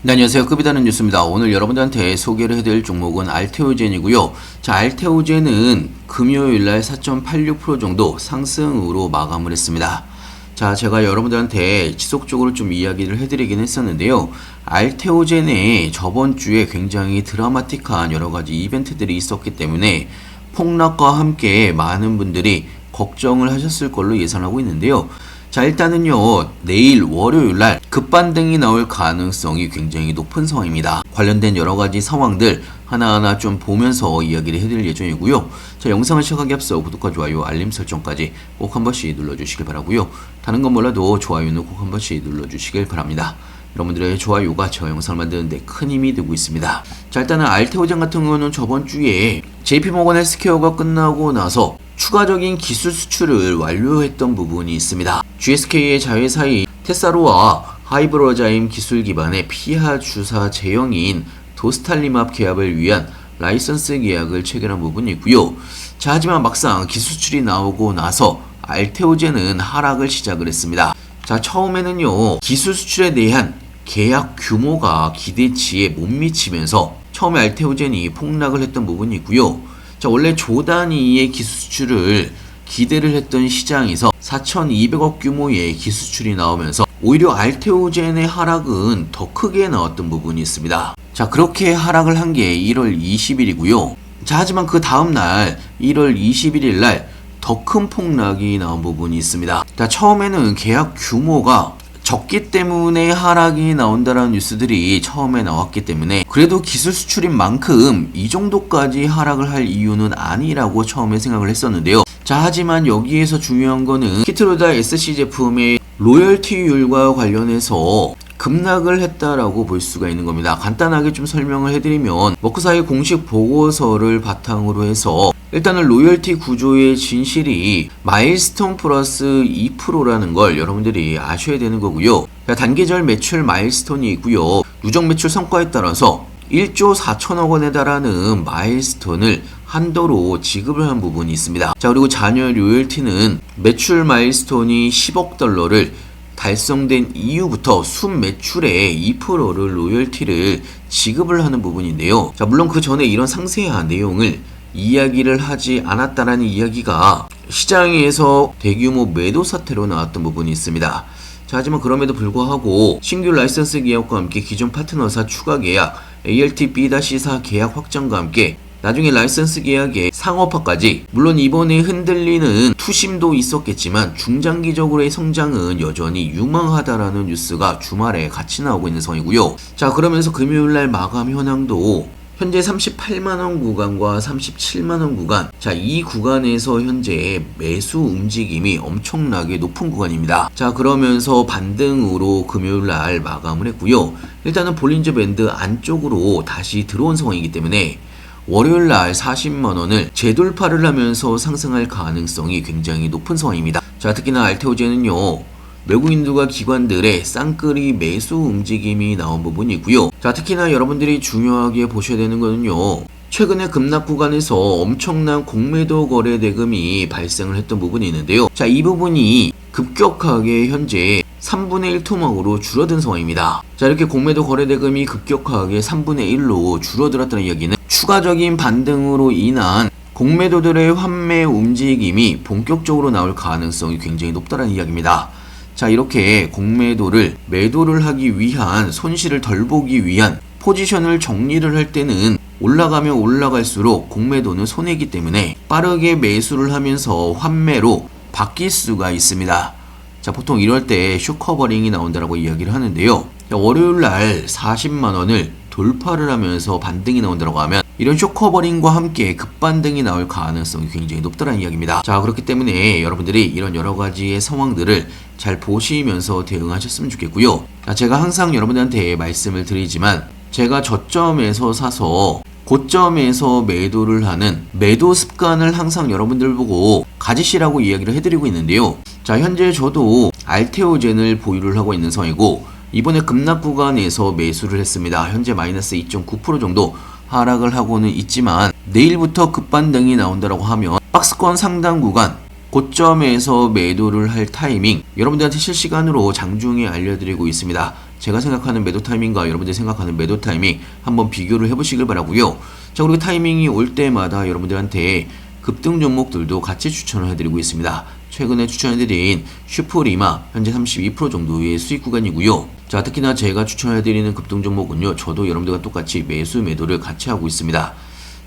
네, 안녕하세요. 급이다는 뉴스입니다. 오늘 여러분들한테 소개를 해드릴 종목은 알테오젠이고요. 자, 알테오젠은 금요일날 4.86% 정도 상승으로 마감을 했습니다. 자, 제가 여러분들한테 지속적으로 좀 이야기를 해드리긴 했었는데요. 알테오젠에 저번 주에 굉장히 드라마틱한 여러 가지 이벤트들이 있었기 때문에 폭락과 함께 많은 분들이 걱정을 하셨을 걸로 예상하고 있는데요. 자, 일단은요, 내일 월요일날 급반등이 나올 가능성이 굉장히 높은 상황입니다. 관련된 여러가지 상황들 하나하나 좀 보면서 이야기를 해드릴 예정이고요. 자, 영상을 시작하기 앞서 구독과 좋아요, 알림 설정까지 꼭 한 번씩 눌러주시길 바라고요. 다른 건 몰라도 좋아요는 꼭 한 번씩 눌러주시길 바랍니다. 여러분들의 좋아요가 저 영상을 만드는데 큰 힘이 되고 있습니다. 자, 일단은 알테오젠 같은 경우는 저번 주에 JP모건 헬스케어가 끝나고 나서 추가적인 기술 수출을 완료했던 부분이 있습니다. GSK의 자회사인 테사로와 하이브로자임 기술 기반의 피하 주사 제형인 도스탈리맙 계약을 위한 라이선스 계약을 체결한 부분이 있고요. 자, 하지만 막상 기술 수출이 나오고 나서 알테오젠은 하락을 시작을 했습니다. 자, 처음에는요, 기술 수출에 대한 계약 규모가 기대치에 못 미치면서 처음에 알테오젠이 폭락을 했던 부분이 있고요. 자, 원래 조 단위의 기술 수출을 기대를 했던 시장에서 4,200억 규모의 기술 수출이 나오면서 오히려 알테오젠의 하락은 더 크게 나왔던 부분이 있습니다. 자, 그렇게 하락을 한 게 1월 20일이고요. 자, 하지만 그 다음날 1월 21일 날 더 큰 폭락이 나온 부분이 있습니다. 자, 처음에는 계약 규모가 적기 때문에 하락이 나온다라는 뉴스들이 처음에 나왔기 때문에 그래도 기술 수출인 만큼 이 정도까지 하락을 할 이유는 아니라고 처음에 생각을 했었는데요. 자, 하지만 여기에서 중요한 거는 키트로다 SC 제품의 로열티율과 관련해서 급락을 했다라고 볼 수가 있는 겁니다. 간단하게 좀 설명을 해드리면 머크사의 공식 보고서를 바탕으로 해서 일단은 로열티 구조의 진실이 마일스톤 플러스 2%라는 걸 여러분들이 아셔야 되는 거고요. 단계별 매출 마일스톤이 있고요. 누적 매출 성과에 따라서 1조 4천억 원에 달하는 마일스톤을 한도로 지급을 한 부분이 있습니다. 자, 그리고 잔여 로열티는 매출 마일스톤이 10억 달러를 달성된 이후부터 순매출의 2%를 로열티를 지급을 하는 부분인데요. 자, 물론 그 전에 이런 상세한 내용을 이야기를 하지 않았다라는 이야기가 시장에서 대규모 매도 사태로 나왔던 부분이 있습니다. 자, 하지만 그럼에도 불구하고 신규 라이선스 계약과 함께 기존 파트너사 추가 계약, ALT-B-4 계약 확정과 함께 나중에 라이선스 계약의 상업화까지, 물론 이번에 흔들리는 투심도 있었겠지만 중장기적으로의 성장은 여전히 유망하다라는 뉴스가 주말에 같이 나오고 있는 상황이고요. 자, 그러면서 금요일날 마감 현황도 현재 38만원 구간과 37만원 구간, 자, 이 구간에서 현재 매수 움직임이 엄청나게 높은 구간입니다. 자, 그러면서 반등으로 금요일날 마감을 했고요. 일단은 볼린저 밴드 안쪽으로 다시 들어온 상황이기 때문에 월요일날 40만원을 재돌파를 하면서 상승할 가능성이 굉장히 높은 상황입니다. 자, 특히나 알테오젠은요, 외국인들과 기관들의 쌍끌이 매수 움직임이 나온 부분이 있고요. 자, 특히나 여러분들이 중요하게 보셔야 되는 거는요, 최근에 급락 구간에서 엄청난 공매도 거래 대금이 발생을 했던 부분이 있는데요. 자, 이 부분이 급격하게 현재 3분의 1 토막으로 줄어든 상황입니다. 자, 이렇게 공매도 거래 대금이 급격하게 3분의 1로 줄어들었다는 이야기는 추가적인 반등으로 인한 공매도들의 환매 움직임이 본격적으로 나올 가능성이 굉장히 높다는 이야기입니다. 자, 이렇게 공매도를 매도를 하기 위한, 손실을 덜 보기 위한 포지션을 정리를 할 때는 올라가면 올라갈수록 공매도는 손해이기 때문에 빠르게 매수를 하면서 환매로 바뀔 수가 있습니다. 자, 보통 이럴 때 숏커버링이 나온다라고 이야기를 하는데요. 자, 월요일날 40만원을 돌파를 하면서 반등이 나온다고 하면 이런 숏커버링과 함께 급반등이 나올 가능성이 굉장히 높다는 이야기입니다. 자, 그렇기 때문에 여러분들이 이런 여러 가지의 상황들을 잘 보시면서 대응하셨으면 좋겠고요. 자, 제가 항상 여러분들한테 말씀을 드리지만 제가 저점에서 사서 고점에서 매도를 하는 매도 습관을 항상 여러분들 보고 가지시라고 이야기를 해드리고 있는데요. 자, 현재 저도 알테오젠을 보유를 하고 있는 상황이고 이번에 급락 구간에서 매수를 했습니다. 현재 마이너스 2.9% 정도 하락을 하고는 있지만 내일부터 급반등이 나온다고 하면 박스권 상단 구간 고점에서 매도를 할 타이밍 여러분들한테 실시간으로 장중에 알려드리고 있습니다. 제가 생각하는 매도 타이밍과 여러분들이 생각하는 매도 타이밍 한번 비교를 해보시길 바라고요. 자, 그리고 타이밍이 올 때마다 여러분들한테 급등 종목들도 같이 추천을 해드리고 있습니다. 최근에 추천해드린 슈퍼리마 현재 32% 정도의 수익 구간이고요. 자, 특히나 제가 추천해드리는 급등 종목은요, 저도 여러분들과 똑같이 매수 매도를 같이 하고 있습니다.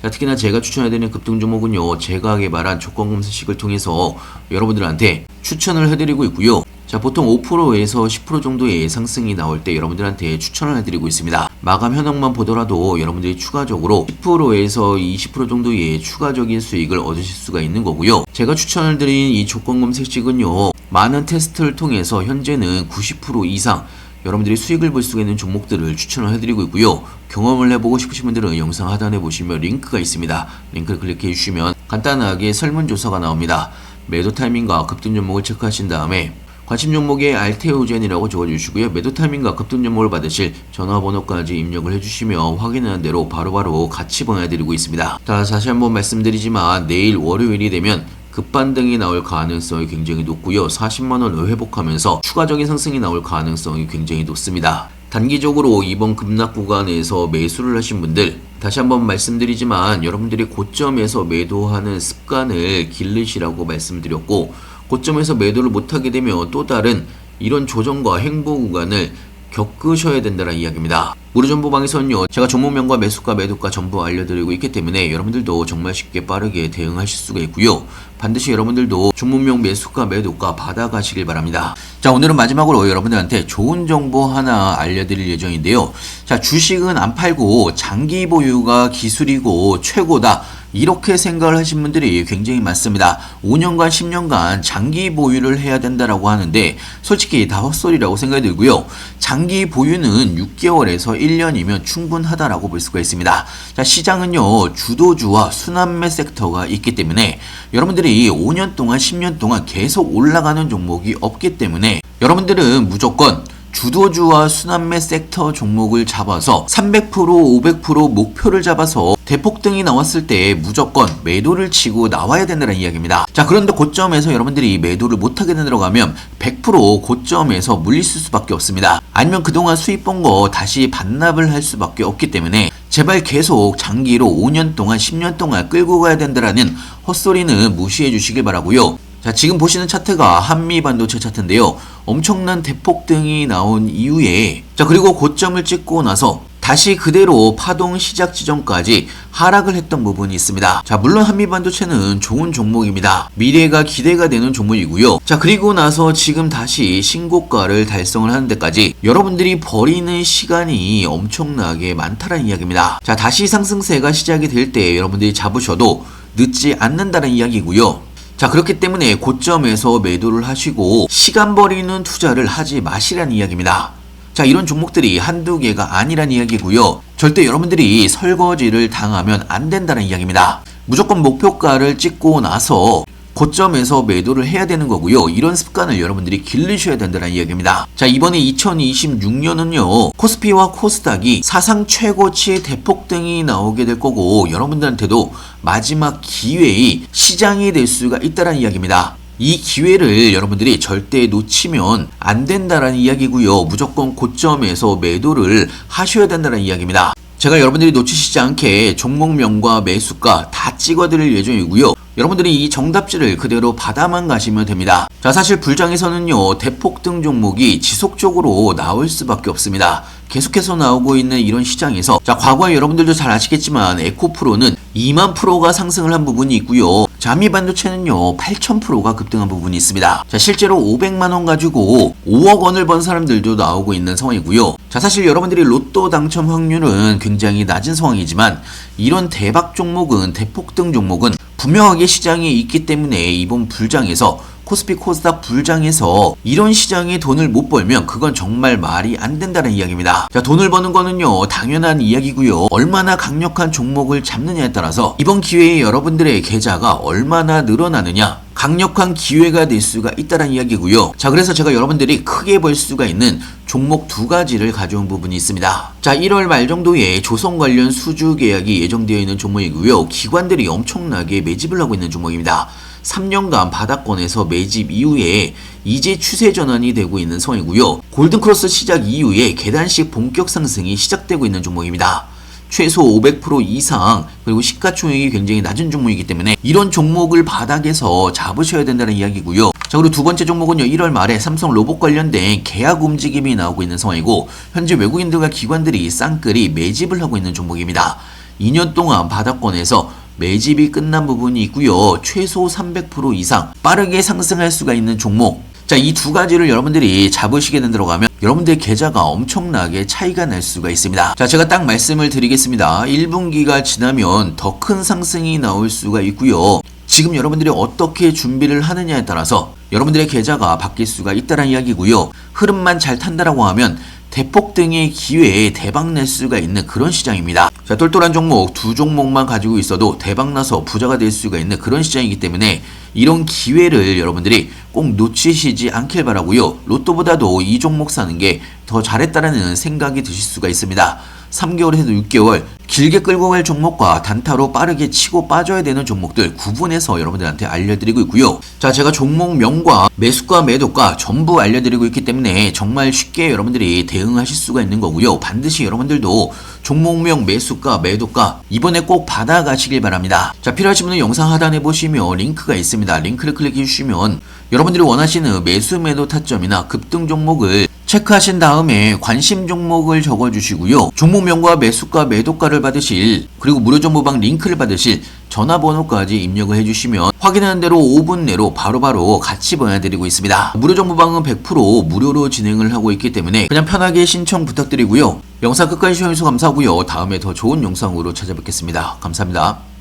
자, 특히나 제가 추천해드리는 급등 종목은요, 제가 개발한 조건 검색식을 통해서 여러분들한테 추천을 해드리고 있고요. 자, 보통 5%에서 10% 정도의 상승이 나올 때 여러분들한테 추천을 해드리고 있습니다. 마감 현황만 보더라도 여러분들이 추가적으로 10%에서 20% 정도의 추가적인 수익을 얻으실 수가 있는 거고요. 제가 추천을 드린 이 조건 검색식은요, 많은 테스트를 통해서 현재는 90% 이상 여러분들이 수익을 볼 수가 있는 종목들을 추천을 해드리고 있고요. 경험을 해보고 싶으신 분들은 영상 하단에 보시면 링크가 있습니다. 링크를 클릭해 주시면 간단하게 설문조사가 나옵니다. 매도 타이밍과 급등 종목을 체크하신 다음에 관심 종목에 알테오젠이라고 적어주시고요. 매도 타이밍과 급등 종목을 받으실 전화번호까지 입력을 해주시면 확인하는 대로 바로바로 같이 보내드리고 있습니다. 자, 다시 한번 말씀드리지만 내일 월요일이 되면 급반등이 나올 가능성이 굉장히 높고요. 40만원을 회복하면서 추가적인 상승이 나올 가능성이 굉장히 높습니다. 단기적으로 이번 급락 구간에서 매수를 하신 분들, 다시 한번 말씀드리지만 여러분들이 고점에서 매도하는 습관을 기르시라고 말씀드렸고, 고점에서 매도를 못하게 되면 또 다른 이런 조정과 행보 구간을 겪으셔야 된다는 이야기입니다. 무료정보방에서는요, 제가 종목명과 매수가 매도가 전부 알려드리고 있기 때문에 여러분들도 정말 쉽게 빠르게 대응하실 수가 있고요. 반드시 여러분들도 종목명 매수가 매도가 받아가시길 바랍니다. 자, 오늘은 마지막으로 여러분들한테 좋은 정보 하나 알려드릴 예정인데요. 자, 주식은 안 팔고 장기 보유가 기술이고 최고다, 이렇게 생각을 하신 분들이 굉장히 많습니다. 5년간 10년간 장기 보유를 해야 된다라고 하는데 솔직히 다 헛소리라고 생각이 들고요. 장기 보유는 6개월에서 1년이면 충분하다라고 볼 수가 있습니다. 자, 시장은요, 주도주와 순환매 섹터가 있기 때문에 여러분들이 5년 동안 10년 동안 계속 올라가는 종목이 없기 때문에 여러분들은 무조건 주도주와 순환매 섹터 종목을 잡아서 300%, 500% 목표를 잡아서 대폭등이 나왔을 때 무조건 매도를 치고 나와야 된다는 이야기입니다. 자, 그런데 고점에서 여러분들이 매도를 못하게 들어가면 100% 고점에서 물리실 수밖에 없습니다. 아니면 그동안 수입 본 거 다시 반납을 할 수밖에 없기 때문에 제발 계속 장기로 5년 동안 10년 동안 끌고 가야 된다라는 헛소리는 무시해 주시길 바라고요. 자, 지금 보시는 차트가 한미반도체 차트인데요. 엄청난 대폭등이 나온 이후에, 자, 그리고 고점을 찍고 나서 다시 그대로 파동 시작 지점까지 하락을 했던 부분이 있습니다. 자, 물론 한미반도체는 좋은 종목입니다. 미래가 기대가 되는 종목이고요. 자, 그리고 나서 지금 다시 신고가를 달성을 하는 데까지 여러분들이 버리는 시간이 엄청나게 많다는 이야기입니다. 자, 다시 상승세가 시작이 될 때 여러분들이 잡으셔도 늦지 않는다는 이야기고요. 자, 그렇기 때문에 고점에서 매도를 하시고 시간 버리는 투자를 하지 마시라는 이야기입니다. 자, 이런 종목들이 한두 개가 아니란 이야기고요. 절대 여러분들이 설거지를 당하면 안 된다는 이야기입니다. 무조건 목표가를 찍고 나서 고점에서 매도를 해야 되는 거고요. 이런 습관을 여러분들이 기르셔야 된다는 이야기입니다. 자, 이번에 2026년은요, 코스피와 코스닥이 사상 최고치의 대폭등이 나오게 될 거고 여러분들한테도 마지막 기회의 시장이 될 수가 있다는 이야기입니다. 이 기회를 여러분들이 절대 놓치면 안 된다는 이야기고요. 무조건 고점에서 매도를 하셔야 된다는 이야기입니다. 제가 여러분들이 놓치시지 않게 종목명과 매수가 다 찍어드릴 예정이고요. 여러분들이 이 정답지를 그대로 받아만 가시면 됩니다. 자, 사실 불장에서는요, 대폭등 종목이 지속적으로 나올 수밖에 없습니다. 계속해서 나오고 있는 이런 시장에서, 자, 과거에 여러분들도 잘 아시겠지만 에코프로는 2만 프로가 상승을 한 부분이 있고요. 자, 한미반도체는요 8,000%가 급등한 부분이 있습니다. 자, 실제로 500만원 가지고 5억 원을 번 사람들도 나오고 있는 상황이고요. 자, 사실 여러분들이 로또 당첨 확률은 굉장히 낮은 상황이지만 이런 대박 종목은, 대폭등 종목은 분명하게 시장에 있기 때문에 이번 불장에서, 코스피 코스닥 불장에서 이런 시장에 돈을 못 벌면 그건 정말 말이 안 된다는 이야기입니다. 자, 돈을 버는 거는요 당연한 이야기고요. 얼마나 강력한 종목을 잡느냐에 따라서 이번 기회에 여러분들의 계좌가 얼마나 늘어나느냐, 강력한 기회가 될 수가 있다는 이야기고요. 자, 그래서 제가 여러분들이 크게 벌 수가 있는 종목 두 가지를 가져온 부분이 있습니다. 자, 1월 말 정도에 조선 관련 수주 계약이 예정되어 있는 종목이고요. 기관들이 엄청나게 매집을 하고 있는 종목입니다. 3년간 바닥권에서 매집 이후에 이제 추세 전환이 되고 있는 상황이고요. 골든크로스 시작 이후에 계단식 본격 상승이 시작되고 있는 종목입니다. 최소 500% 이상 그리고 시가총액이 굉장히 낮은 종목이기 때문에 이런 종목을 바닥에서 잡으셔야 된다는 이야기고요. 자, 그리고 두 번째 종목은요, 1월 말에 삼성 로봇 관련된 계약 움직임이 나오고 있는 상황이고 현재 외국인들과 기관들이 쌍끌이 매집을 하고 있는 종목입니다. 2년 동안 바닥권에서 매집이 끝난 부분이 있고요. 최소 300% 이상 빠르게 상승할 수가 있는 종목. 자, 이 두 가지를 여러분들이 잡으시게 된다고 하면 여러분들의 계좌가 엄청나게 차이가 날 수가 있습니다. 자, 제가 딱 말씀을 드리겠습니다. 1분기가 지나면 더 큰 상승이 나올 수가 있고요. 지금 여러분들이 어떻게 준비를 하느냐에 따라서 여러분들의 계좌가 바뀔 수가 있다는 이야기고요. 흐름만 잘 탄다라고 하면 대폭등의 기회에 대박 낼 수가 있는 그런 시장입니다. 자, 똘똘한 종목 두 종목만 가지고 있어도 대박 나서 부자가 될 수가 있는 그런 시장이기 때문에 이런 기회를 여러분들이 꼭 놓치시지 않길 바라고요. 로또보다도 이 종목 사는 게 더 잘했다라는 생각이 드실 수가 있습니다. 3개월에서 6개월 길게 끌고 갈 종목과 단타로 빠르게 치고 빠져야 되는 종목들 구분해서 여러분들한테 알려드리고 있고요. 자, 제가 종목명과 매수가 매도가 전부 알려드리고 있기 때문에 정말 쉽게 여러분들이 대응하실 수가 있는 거고요. 반드시 여러분들도 종목명 매수가 매도가 이번에 꼭 받아가시길 바랍니다. 자, 필요하신 분은 영상 하단에 보시면 링크가 있습니다. 링크를 클릭해 주시면 여러분들이 원하시는 매수 매도 타점이나 급등 종목을 체크하신 다음에 관심 종목을 적어주시고요. 종목명과 매수가 매도가를 받으실 그리고 무료 정보방 링크를 받으실 전화번호까지 입력을 해주시면 확인하는 대로 5분 내로 바로바로 같이 보내드리고 있습니다. 무료 정보방은 100% 무료로 진행을 하고 있기 때문에 그냥 편하게 신청 부탁드리고요. 영상 끝까지 시청해주셔서 감사하고요. 다음에 더 좋은 영상으로 찾아뵙겠습니다. 감사합니다.